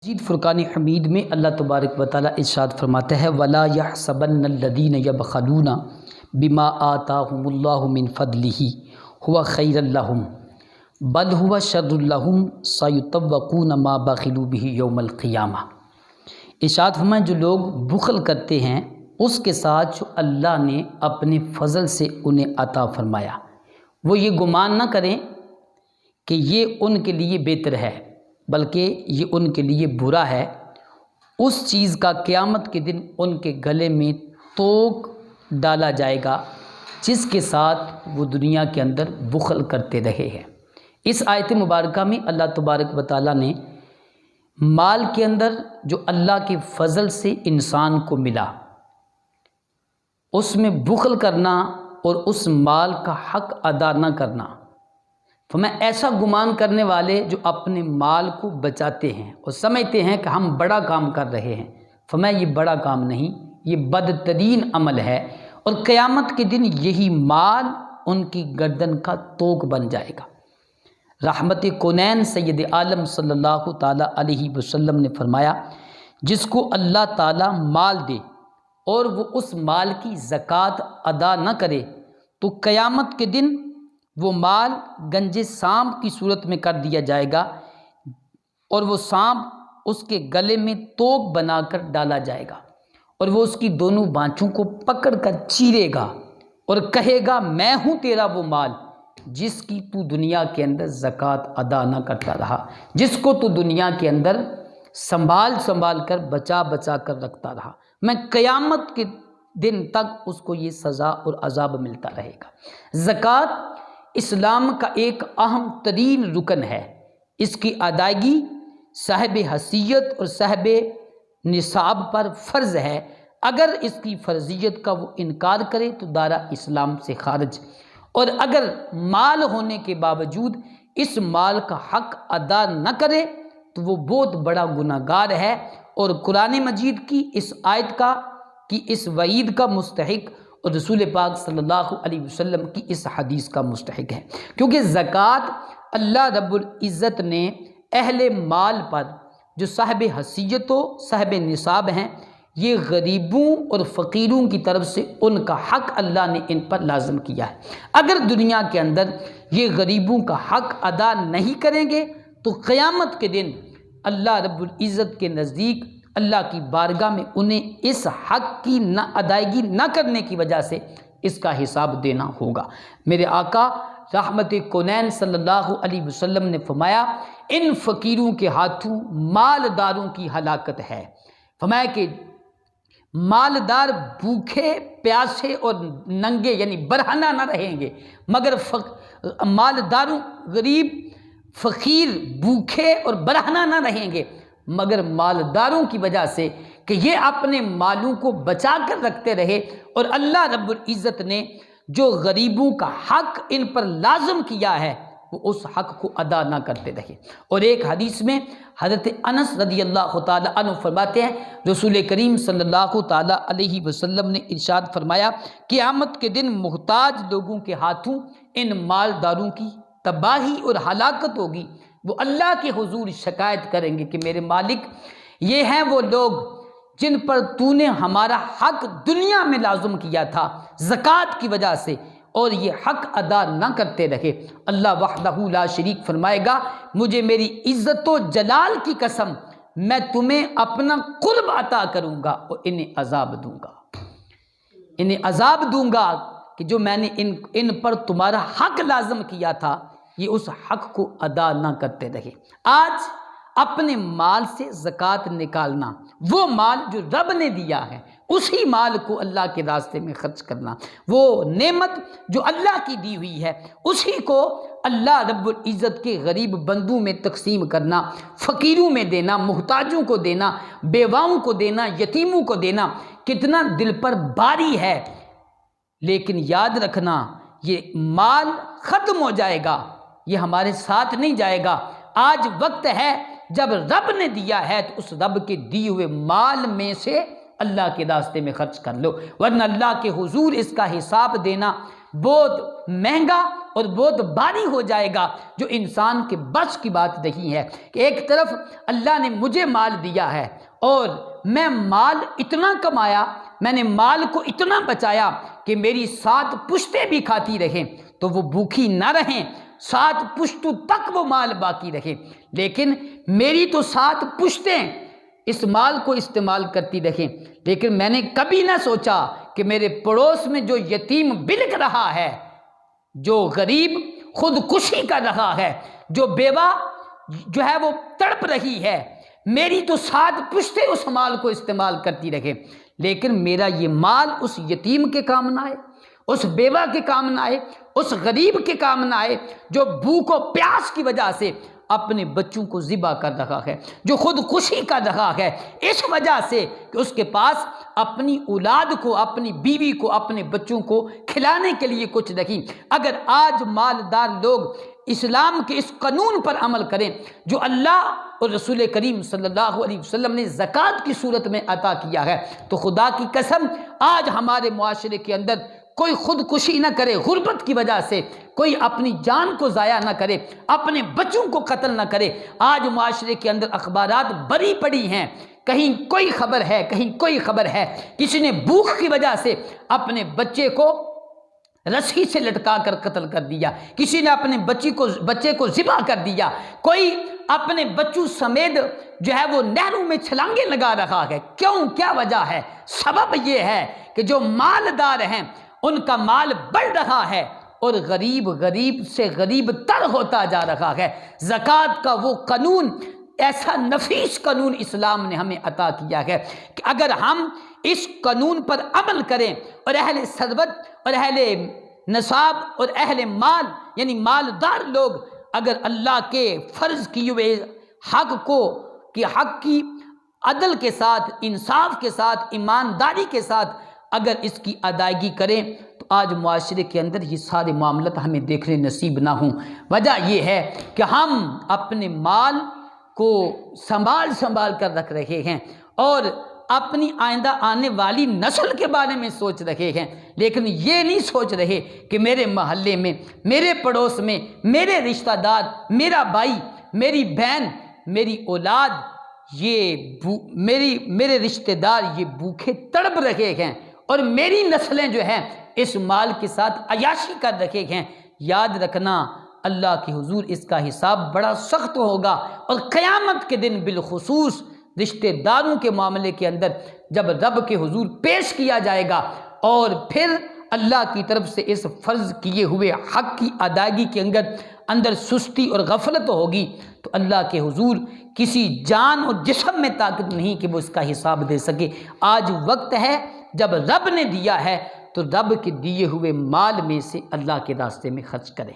مجید فرقان حمید میں اللہ تبارک و تعالیٰ ارشاد فرماتا ہے وَلَا يَحْسَبَنَّ الَّذِينَ يَبْخَلُونَ بِمَا آتَاهُمُ اللَّهُ مِنْ فَضْلِهِ هُوَ خَيْرًا لَهُمْ بَلْ هُوَ شَرٌّ لَهُمْ سَيُطَوَّقُونَ مَا بَخِلُوا بِهِ يَوْمَ الْقِيَامَةِ۔ ارشاد فرمائیں جو لوگ بخل کرتے ہیں اس کے ساتھ جو اللہ نے اپنے فضل سے انہیں عطا فرمایا، وہ یہ گمان نہ کریں کہ یہ ان کے لیے بہتر ہے بلکہ یہ ان کے لیے برا ہے۔ اس چیز کا قیامت کے دن ان کے گلے میں توق ڈالا جائے گا جس کے ساتھ وہ دنیا کے اندر بخل کرتے رہے ہیں۔ اس آیت مبارکہ میں اللہ تبارک و تعالیٰ نے مال کے اندر جو اللہ کے فضل سے انسان کو ملا اس میں بخل کرنا اور اس مال کا حق ادا نہ کرنا، فرمایا ایسا گمان کرنے والے جو اپنے مال کو بچاتے ہیں اور سمجھتے ہیں کہ ہم بڑا کام کر رہے ہیں، فرمایا یہ بڑا کام نہیں، یہ بدترین عمل ہے، اور قیامت کے دن یہی مال ان کی گردن کا توق بن جائے گا۔ رحمت کونین سید عالم صلی اللہ تعالیٰ علیہ وسلم نے فرمایا جس کو اللہ تعالیٰ مال دے اور وہ اس مال کی زکوٰۃ ادا نہ کرے تو قیامت کے دن وہ مال گنج سانپ کی صورت میں کر دیا جائے گا اور وہ سانپ اس کے گلے میں توق بنا کر ڈالا جائے گا اور وہ اس کی دونوں بانچوں کو پکڑ کر چیرے گا اور کہے گا میں ہوں تیرا وہ مال جس کی تو دنیا کے اندر زکوٰۃ ادا نہ کرتا رہا، جس کو تو دنیا کے اندر سنبھال کر بچا کر رکھتا رہا، میں قیامت کے دن تک اس کو یہ سزا اور عذاب ملتا رہے گا۔ زکوٰۃ اسلام کا ایک اہم ترین رکن ہے، اس کی ادائیگی صاحب حیثیت اور صاحب نصاب پر فرض ہے، اگر اس کی فرضیت کا وہ انکار کرے تو دائرہ اسلام سے خارج، اور اگر مال ہونے کے باوجود اس مال کا حق ادا نہ کرے تو وہ بہت بڑا گناہ گار ہے اور قرآن مجید کی اس آیت کا کی اس وعید کا مستحق اور رسول پاک صلی اللہ علیہ وسلم کی اس حدیث کا مستحق ہے، کیونکہ زکوٰۃ اللہ رب العزت نے اہل مال پر جو صاحب حیثیت و صاحب نصاب ہیں، یہ غریبوں اور فقیروں کی طرف سے ان کا حق اللہ نے ان پر لازم کیا ہے۔ اگر دنیا کے اندر یہ غریبوں کا حق ادا نہیں کریں گے تو قیامت کے دن اللہ رب العزت کے نزدیک اللہ کی بارگاہ میں انہیں اس حق کی نہ ادائیگی نہ کرنے کی وجہ سے اس کا حساب دینا ہوگا۔ میرے آقا رحمت کونین صلی اللہ علیہ وسلم نے فرمایا ان فقیروں کے ہاتھوں مالداروں کی ہلاکت ہے، فرمایا کہ مالدار بھوکے پیاسے اور ننگے یعنی برہنہ نہ رہیں گے، مگر مالداروں غریب فقیر بھوکے اور برہنہ نہ رہیں گے، مگر مالداروں کی وجہ سے کہ یہ اپنے مالوں کو بچا کر رکھتے رہے اور اللہ رب العزت نے جو غریبوں کا حق ان پر لازم کیا ہے وہ اس حق کو ادا نہ کرتے رہے۔ اور ایک حدیث میں حضرت انس رضی اللہ تعالیٰ عنہ فرماتے ہیں رسول کریم صلی اللہ تعالیٰ علیہ وسلم نے ارشاد فرمایا قیامت کے دن محتاج لوگوں کے ہاتھوں ان مالداروں کی تباہی اور ہلاکت ہوگی، وہ اللہ کے حضور شکایت کریں گے کہ میرے مالک یہ ہیں وہ لوگ جن پر تو نے ہمارا حق دنیا میں لازم کیا تھا زکوٰۃ کی وجہ سے اور یہ حق ادا نہ کرتے رہے۔ اللہ وحدہ لا شریک فرمائے گا مجھے میری عزت و جلال کی قسم میں تمہیں اپنا قرب عطا کروں گا اور انہیں عذاب دوں گا کہ جو میں نے ان پر تمہارا حق لازم کیا تھا یہ اس حق کو ادا نہ کرتے رہے۔ آج اپنے مال سے زکوٰۃ نکالنا، وہ مال جو رب نے دیا ہے اسی مال کو اللہ کے راستے میں خرچ کرنا، وہ نعمت جو اللہ کی دی ہوئی ہے اسی کو اللہ رب العزت کے غریب بندوں میں تقسیم کرنا، فقیروں میں دینا، محتاجوں کو دینا، بیواؤں کو دینا، یتیموں کو دینا، کتنا دل پر باری ہے، لیکن یاد رکھنا یہ مال ختم ہو جائے گا، یہ ہمارے ساتھ نہیں جائے گا۔ آج وقت ہے جب رب نے دیا ہے تو اس رب کے دیے ہوئے مال میں سے اللہ کے راستے میں خرچ کر لو، ورنہ اللہ کے حضور اس کا حساب دینا بہت مہنگا اور بہت بھاری ہو جائے گا، جو انسان کے بس کی بات نہیں ہے کہ ایک طرف اللہ نے مجھے مال دیا ہے اور میں مال اتنا کمایا، میں نے مال کو اتنا بچایا کہ میری 7 پشتیں بھی کھاتی رہیں تو وہ بھوکی نہ رہیں، 7 پشتوں تک وہ مال باقی رہے، لیکن میری تو 7 پشتیں اس مال کو استعمال کرتی رہیں، لیکن میں نے کبھی نہ سوچا کہ میرے پڑوس میں جو یتیم بلک رہا ہے، جو غریب خودکشی کر رہا ہے، جو بیوہ جو ہے وہ تڑپ رہی ہے، میری تو 7 پشتیں اس مال کو استعمال کرتی رہیں، لیکن میرا یہ مال اس یتیم کے کام نہ آئے، اس بیوہ کے کام نہ آئے، اس غریب کے کام نہ آئے جو بھوک و پیاس کی وجہ سے اپنے بچوں کو ذبح کر رہا ہے، جو خودکشی کر رہا ہے اس وجہ سے کہ اس کے پاس اپنی اولاد کو، اپنی بیوی کو، اپنے بچوں کو کھلانے کے لیے کچھ نہیں۔ اگر آج مالدار لوگ اسلام کے اس قانون پر عمل کریں جو اللہ اور رسول کریم صلی اللہ علیہ وسلم نے زکوٰۃ کی صورت میں عطا کیا ہے، تو خدا کی قسم آج ہمارے معاشرے کے اندر کوئی خودکشی نہ کرے غربت کی وجہ سے، کوئی اپنی جان کو ضائع نہ کرے، اپنے بچوں کو قتل نہ کرے۔ آج معاشرے کے اندر اخبارات بھری پڑی ہیں، کہیں کوئی خبر ہے، کہیں کوئی خبر ہے، کسی نے بھوک کی وجہ سے اپنے بچے کو رسی سے لٹکا کر قتل کر دیا، کسی نے اپنے بچے کو ذبح کر دیا، کوئی اپنے بچوں سمیت جو ہے وہ نہروں میں چھلانگیں لگا رہا ہے۔ کیوں؟ کیا وجہ ہے؟ سبب یہ ہے کہ جو مالدار ہیں ان کا مال بڑھ رہا ہے اور غریب سے غریب تر ہوتا جا رہا ہے۔ زکوٰۃ کا وہ قانون، ایسا نفیس قانون اسلام نے ہمیں عطا کیا ہے کہ اگر ہم اس قانون پر عمل کریں اور اہل ثروت اور اہل نصاب اور اہل مال یعنی مالدار لوگ اگر اللہ کے فرض کیے ہوئے حق کی عدل کے ساتھ، انصاف کے ساتھ، ایمانداری کے ساتھ اگر اس کی ادائیگی کریں تو آج معاشرے کے اندر یہ سارے معاملات ہمیں دیکھنے نصیب نہ ہوں۔ وجہ یہ ہے کہ ہم اپنے مال کو سنبھال کر رکھ رہے ہیں اور اپنی آئندہ آنے والی نسل کے بارے میں سوچ رہے ہیں، لیکن یہ نہیں سوچ رہے کہ میرے محلے میں، میرے پڑوس میں، میرے رشتہ دار، میرا بھائی، میری بہن، میری اولاد، میرے رشتہ دار یہ بھوکے تڑپ رہے ہیں اور میری نسلیں جو ہیں اس مال کے ساتھ عیاشی کر رکھے ہیں۔ یاد رکھنا اللہ کے حضور اس کا حساب بڑا سخت ہوگا، اور قیامت کے دن بالخصوص رشتہ داروں کے معاملے کے اندر جب رب کے حضور پیش کیا جائے گا اور پھر اللہ کی طرف سے اس فرض کیے ہوئے حق کی ادائیگی کے اندر سستی اور غفلت ہوگی تو اللہ کے حضور کسی جان اور جسم میں طاقت نہیں کہ وہ اس کا حساب دے سکے۔ آج وقت ہے جب رب نے دیا ہے تو رب کے دیے ہوئے مال میں سے اللہ کے راستے میں خرچ کریں۔